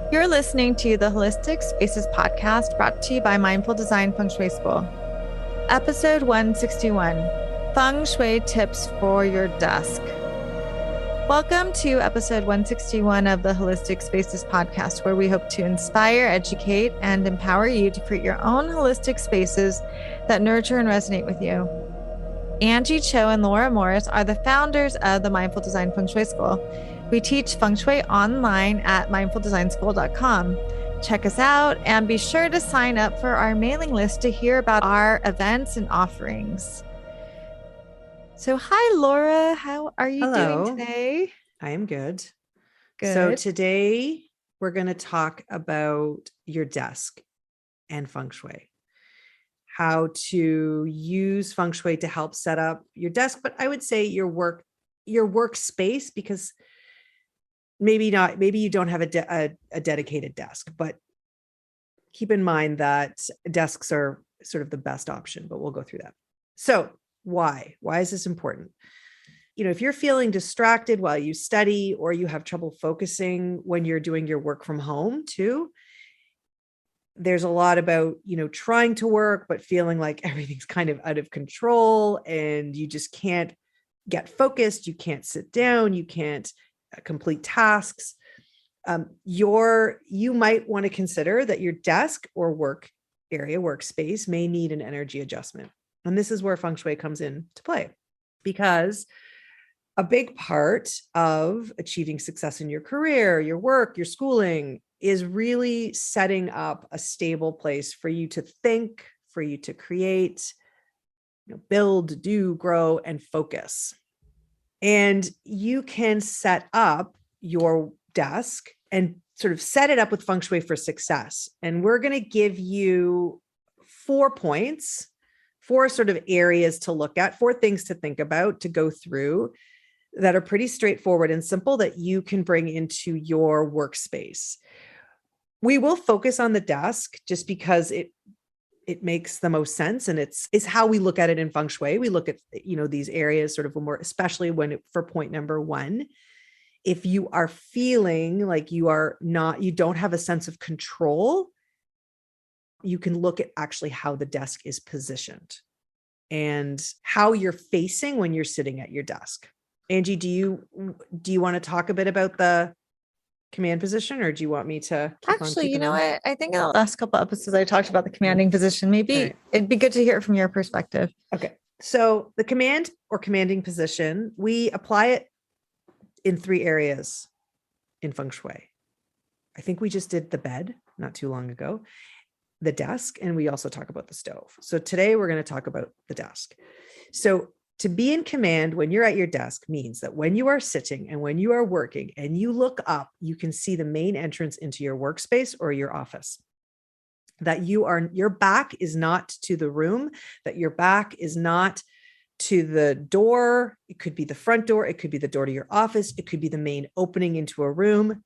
You're listening to the Holistic Spaces podcast brought to you by Mindful Design Feng Shui School. Episode 161, Feng Shui Tips for Your Desk. Welcome to episode 161 of the Holistic Spaces podcast, where we hope to inspire, educate, and empower you to create your own holistic spaces that nurture and resonate with you. Anjie Cho and Laura Morris are the founders of the Mindful Design Feng Shui School. We teach Feng Shui online at mindfuldesignschool.com. Check us out and be sure to sign up for our mailing list to hear about our events and offerings. So, hi, Laura. How are you doing today? I am good. Good. So today we're going to talk about your desk and Feng Shui. How to use Feng Shui to help set up your desk, but I would say your workspace, because maybe you don't have a dedicated desk, but keep in mind that desks are sort of the best option, but we'll go through that. So why is this important? If you're feeling distracted while you study, or you have trouble focusing when you're doing your work from home too, there's a lot about, trying to work, but feeling like everything's kind of out of control and you just can't get focused. You can't sit down. You can't complete tasks. You might want to consider that your desk or work area, workspace, may need an energy adjustment. And this is where Feng Shui comes into play, because a big part of achieving success in your career, your work, your schooling is really setting up a stable place for you to think, for you to create, build, do, grow, and focus. And you can set up your desk and sort of set it up with Feng Shui for success. And we're going to give you 4 points, 4 sort of areas to look at, 4 things to think about, to go through, that are pretty straightforward and simple that you can bring into your workspace. We will focus on the desk just because it makes the most sense, and it's how we look at it in Feng Shui. We look at these areas sort of more, especially for point number 1. If you are feeling like you don't have a sense of control, you can look at actually how the desk is positioned and how you're facing when you're sitting at your desk. Anjie, do you want to talk a bit about the command position, or do you want me to Actually, what? I think in the last couple episodes I talked about the commanding position. Maybe it'd be good to hear it from your perspective. Okay. So the command or commanding position, we apply it in 3 areas in Feng Shui. I think we just did the bed not too long ago, the desk, and we also talk about the stove. So today we're going to talk about the desk. So to be in command when you're at your desk means that when you are sitting and when you are working and you look up, you can see the main entrance into your workspace or your office. That your back is not to the room, that your back is not to the door. It could be the front door. It could be the door to your office. It could be the main opening into a room,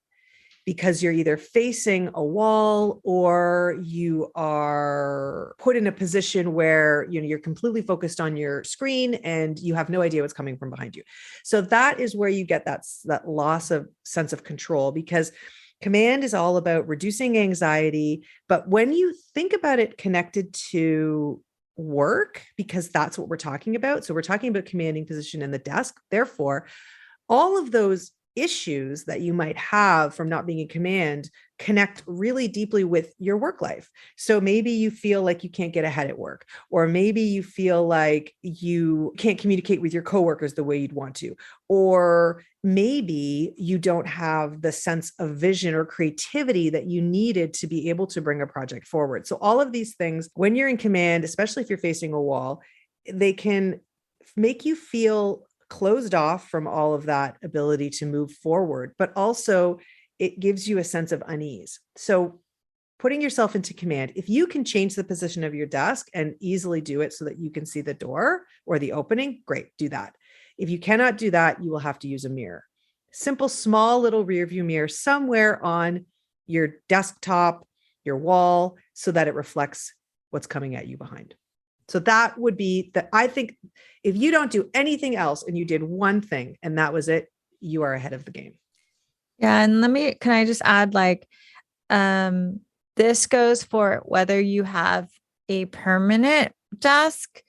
because you're either facing a wall or you are put in a position where you're completely focused on your screen and you have no idea what's coming from behind you. So that is where you get that loss of sense of control, because command is all about reducing anxiety. But when you think about it connected to work, because that's what we're talking about. So we're talking about commanding position in the desk. Therefore, all of those issues that you might have from not being in command connect really deeply with your work life. So maybe you feel like you can't get ahead at work, or maybe you feel like you can't communicate with your coworkers the way you'd want to, or maybe you don't have the sense of vision or creativity that you needed to be able to bring a project forward. So all of these things, when you're in command, especially if you're facing a wall, they can make you feel closed off from all of that ability to move forward, but also it gives you a sense of unease. So putting yourself into command, if you can change the position of your desk and easily do it so that you can see the door or the opening, great, do that. If you cannot do that, you will have to use a mirror. Simple, small little rear view mirror somewhere on your desktop, your wall, so that it reflects what's coming at you behind. So that would be that. I think if you don't do anything else and you did one thing and that was it, you are ahead of the game. Yeah. And can I just add, This goes for whether you have a permanent desk,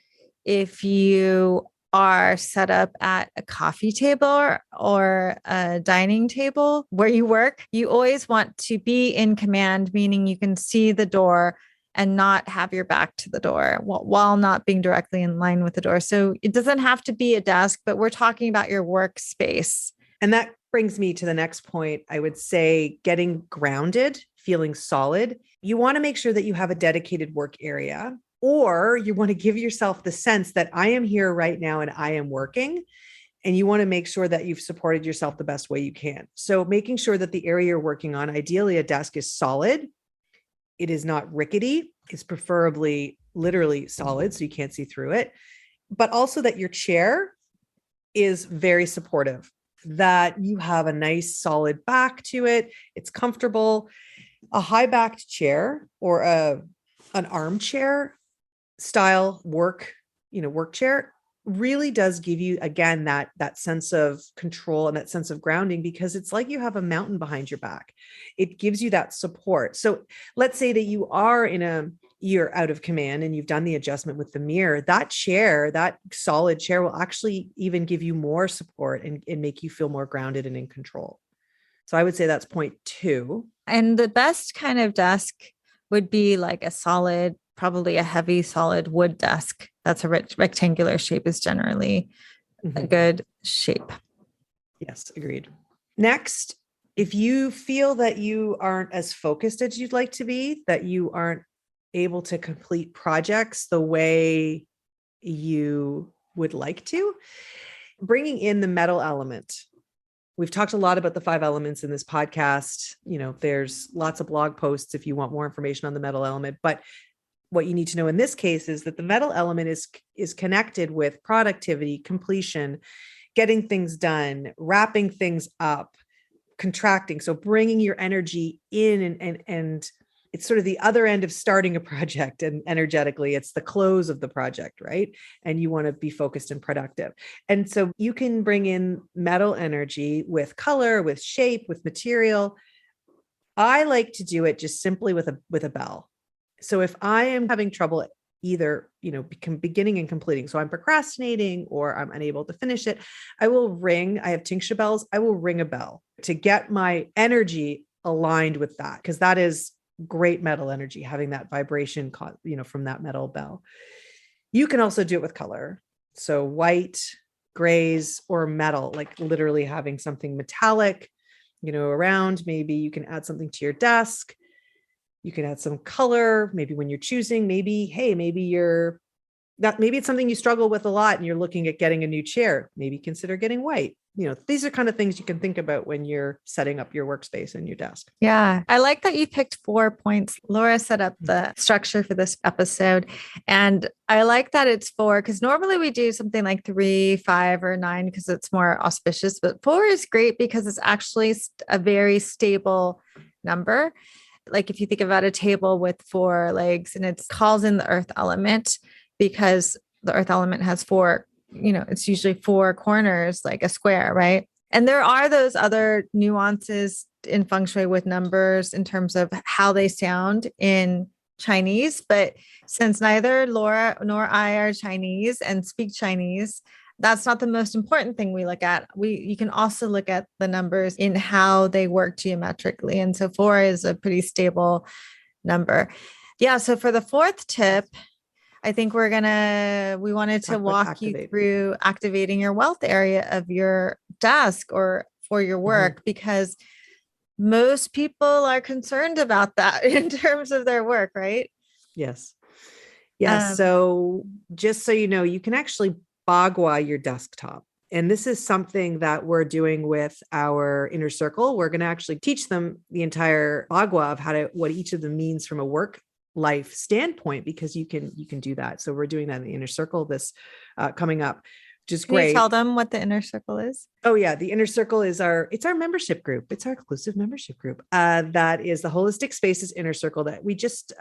if you are set up at a coffee table or a dining table where you work, you always want to be in command, meaning you can see the door and not have your back to the door while not being directly in line with the door. So it doesn't have to be a desk, but we're talking about your workspace. And that brings me to the next point. I would say getting grounded, feeling solid. You want to make sure that you have a dedicated work area, or you want to give yourself the sense that I am here right now and I am working. And you want to make sure that you've supported yourself the best way you can. So making sure that the area you're working on, ideally a desk, is solid. It is not rickety. It's preferably literally solid so you can't see through it. But also that your chair is very supportive, that you have a nice solid back to it. It's comfortable. A high-backed chair or an armchair style work chair really does give you, again, that sense of control and that sense of grounding, because it's like you have a mountain behind your back. It gives you that support. So let's say that you're out of command and you've done the adjustment with the mirror. That chair, that solid chair, will actually even give you more support and make you feel more grounded and in control. So I would say that's point 2. And the best kind of desk would be like a solid, probably a heavy solid wood desk. That's a rectangular shape is generally a good shape. Yes, agreed. Next, if you feel that you aren't as focused as you'd like to be, that you aren't able to complete projects the way you would like to, bringing in the metal element. We've talked a lot about the 5 elements in this podcast. There's lots of blog posts if you want more information on the metal element, but what you need to know in this case is that the metal element is connected with productivity, completion, getting things done, wrapping things up, contracting. So bringing your energy in and it's sort of the other end of starting a project, and energetically it's the close of the project, right? And you want to be focused and productive. And so you can bring in metal energy with color, with shape, with material. I like to do it just simply with a bell. So if I am having trouble either, beginning and completing, so I'm procrastinating or I'm unable to finish it, I have tincture bells. I will ring a bell to get my energy aligned with that, because that is great metal energy, having that vibration, from that metal bell. You can also do it with color. So white, grays, or metal, like literally having something metallic, around. Maybe you can add something to your desk. You can add some color, maybe when you're choosing, maybe it's something you struggle with a lot and you're looking at getting a new chair. Maybe consider getting white. These are kind of things you can think about when you're setting up your workspace and your desk. Yeah. I like that you picked 4 points. Laura set up the structure for this episode. And I like that it's 4, because normally we do something like 3, 5, or 9 because it's more auspicious. But 4 is great because it's actually a very stable number. Like if you think about a table with 4 legs, and it calls in the earth element because the earth element has 4, it's usually 4 corners, like a square, right? And there are those other nuances in Feng Shui with numbers in terms of how they sound in Chinese. But since neither Laura nor I are Chinese and speak Chinese, that's not the most important thing we look at. You can also look at the numbers in how they work geometrically. And so 4 is a pretty stable number. Yeah. So for the 4th tip, I think we wanted to walk you through activating your wealth area of your desk or for your work, because most people are concerned about that in terms of their work, right? Yes. Yes. So just so you know, you can actually bagua your desktop. And this is something that we're doing with our inner circle. We're going to actually teach them the entire bagua of what each of them means from a work life standpoint, because you can do that. So we're doing that in the inner circle this coming up, which is great. Can you tell them what the inner circle is? Oh yeah. The inner circle is our membership group. It's our exclusive membership group. That is the Holistic Spaces Inner Circle that we just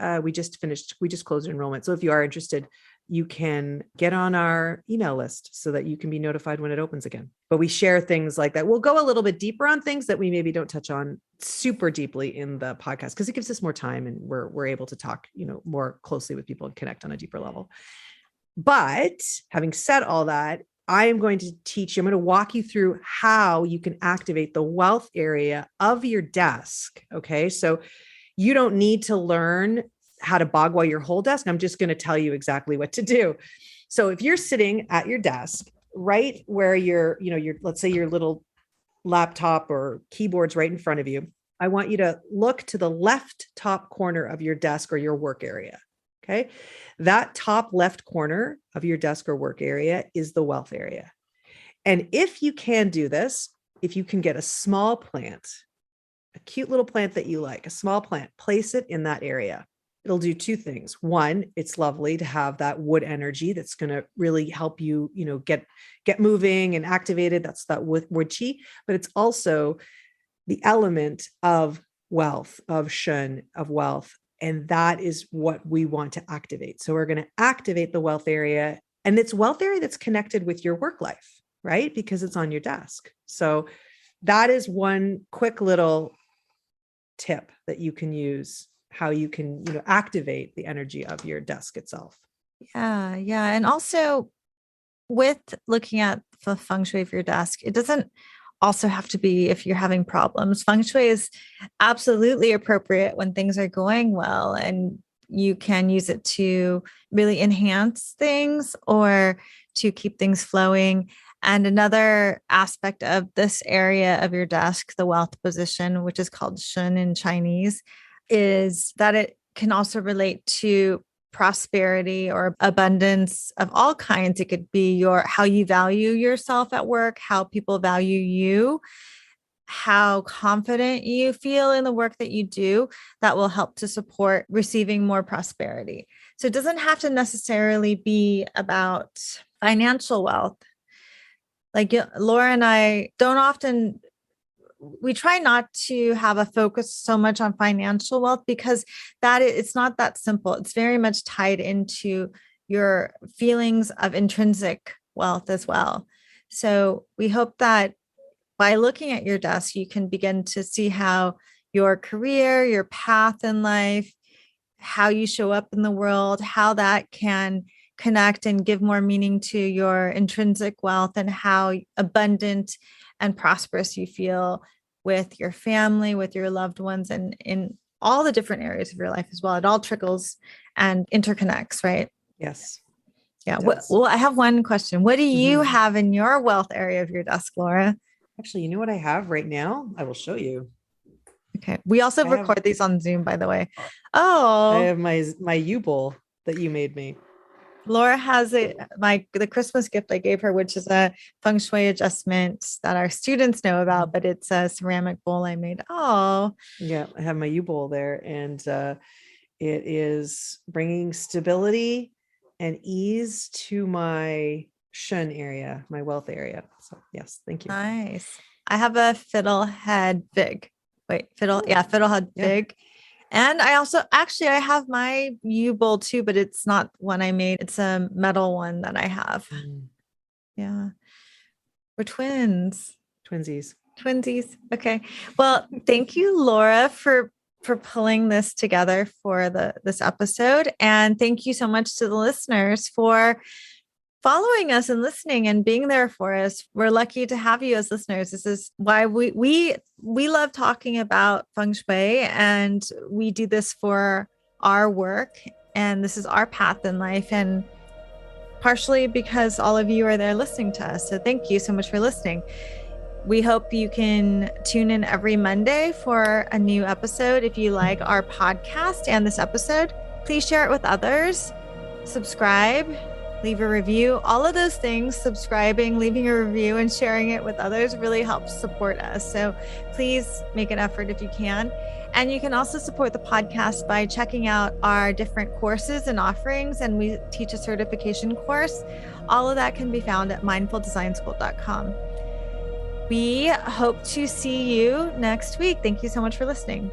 finished. We just closed enrollment. So if you are interested, you can get on our email list so that you can be notified when it opens again. But we share things like that. We'll go a little bit deeper on things that we maybe don't touch on super deeply in the podcast, because it gives us more time and we're able to talk, more closely with people and connect on a deeper level. But having said all that, I am going to teach you, I'm going to walk you through how you can activate the wealth area of your desk. Okay. So you don't need to learn how to bagua your whole desk. I'm just going to tell you exactly what to do. So if you're sitting at your desk, right where your, let's say your little laptop or keyboard's right in front of you, I want you to look to the left top corner of your desk or your work area. Okay. That top left corner of your desk or work area is the wealth area. And if you can do this, if you can get a small plant, a cute little plant that you like, a small plant, place it in that area. It'll do two things. One, it's lovely to have that wood energy that's going to really help you, get moving and activated. That's that wood chi, but it's also the element of wealth, of shun, of wealth. And that is what we want to activate. So we're going to activate the wealth area, and it's wealth area that's connected with your work life, right? Because it's on your desk. So that is one quick little tip that you can use, how you can, activate the energy of your desk itself. Yeah. Yeah. And also with looking at the feng shui of your desk, it doesn't also have to be if you're having problems. Feng shui is absolutely appropriate when things are going well, and you can use it to really enhance things or to keep things flowing. And another aspect of this area of your desk, the wealth position, which is called shun in Chinese, is that it can also relate to prosperity or abundance of all kinds. It could be how you value yourself at work, how people value you, how confident you feel in the work that you do. That will help to support receiving more prosperity. So it doesn't have to necessarily be about financial wealth. Like Laura and I we try not to have a focus so much on financial wealth, because it's not that simple. It's very much tied into your feelings of intrinsic wealth as well. So we hope that by looking at your desk, you can begin to see how your career, your path in life, how you show up in the world, how that can connect and give more meaning to your intrinsic wealth, and how abundant and prosperous you feel with your family, with your loved ones, and in all the different areas of your life as well. It all trickles and interconnects, right? Yes. Yeah. Well, I have one question. What do you have in your wealth area of your desk, Laura? Actually, you know what I have right now? I will show you. Okay. We also record these on Zoom, by the way. Oh, I have my U-bowl that you made me. Laura has the Christmas gift I gave her, which is a feng shui adjustment that our students know about, but it's a ceramic bowl I made. Oh, yeah. I have my U-bowl there, and it is bringing stability and ease to my shun area, my wealth area. So yes, thank you. Nice. I have a fiddlehead fig. Fiddlehead fig. And I also, I have my U-bowl too, but it's not one I made. It's a metal one that I have. Yeah. We're twins. Twinsies. Okay. Well, thank you, Laura, for pulling this together for this episode. And thank you so much to the listeners for following us and listening and being there for us. We're lucky to have you as listeners. This is why we love talking about feng shui, and we do this for our work, and this is our path in life, and partially because all of you are there listening to us. So thank you so much for listening. We hope you can tune in every Monday for a new episode. If you like our podcast and this episode, please share it with others, subscribe, leave a review. All of those things, subscribing, leaving a review, and sharing it with others really helps support us. So please make an effort if you can. And you can also support the podcast by checking out our different courses and offerings. And we teach a certification course. All of that can be found at mindfuldesignschool.com. We hope to see you next week. Thank you so much for listening.